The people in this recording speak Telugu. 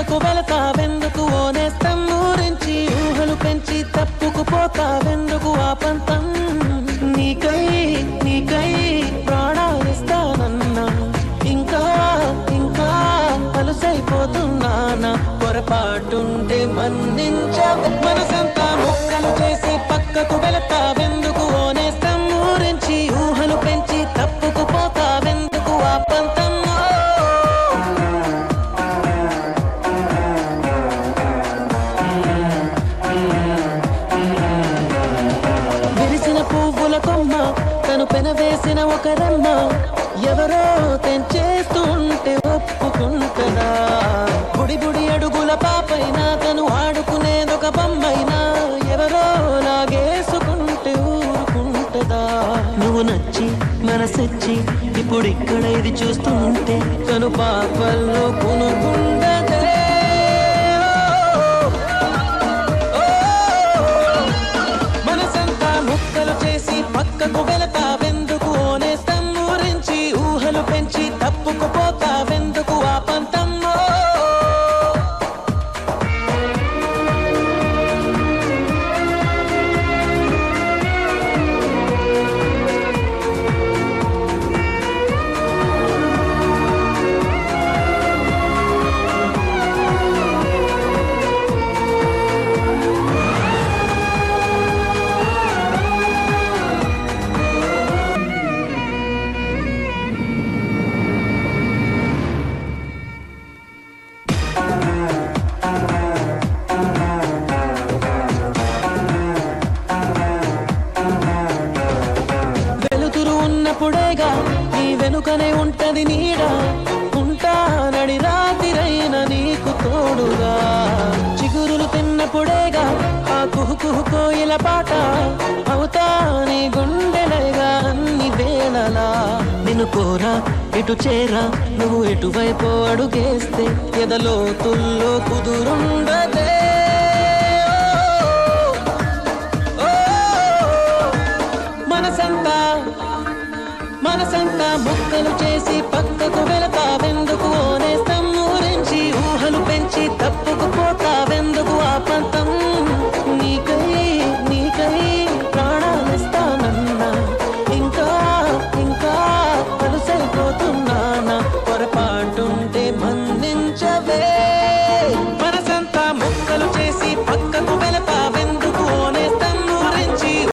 పక్కకు వెళతావెందుకు ఓనేస్తం ఊరించి ఊహలు పెంచి తప్పుకుపోతావెందుకు ఆ పంతం నీకై నీకై ప్రాణాలిస్తానన్నా ఇంకా ఇంకా అలసైపోతున్నానా పొరపాటుంటే మన్నించవే మనసంతా ముక్కలు చేసి పక్కకు వెళతావెందుకు ఓనేస్తం ఊరించి ఊహలు పెంచి తప్పుకుపోతావెందుకు ఆ పంతం తను పెనవేసిన ఒక రమ్మ ఎవరో తెంచేస్తుంటే ఒప్పుకుంటదా బుడి బుడి అడుగుల పాపైనా తను ఆడుకునేదొక బొమ్మైనా ఎవరో లాగేసుకుంటే ఊరుకుంటదా నువ్వు నచ్చి మనసొచ్చి ఇప్పుడిక్కడ ఇది చూస్తుంటే తను పాపల్లో కొనుకుండదే పక్కకు వెళతావెందుకు ఓనేస్తం ఊరించి ఊహలు పెంచి తప్పుకుపోతావెందుకు ఆ పంతమ్మో ఉన్నప్పుడేగా నీ వెనుకనే ఉంటది నీడ ఉంటానడి రాతిరైన నీకు తోడుగా చిగురులు తిన్నప్పుడేగా ఆ కుహు కోయిల పాట అవుతా నీ గుండెలగా అన్ని వేళలా నిన్ను కోరా ఎటు చేరా నువ్వు ఎటువైపు అడుగేస్తే ఎదలోతుల్లో కుదురుండదే మనసంతా ముక్కలు చేసి పక్కకు వెళతావెందుకు ఓనేస్తం ఊరించి ఊహలు పెంచి తప్పు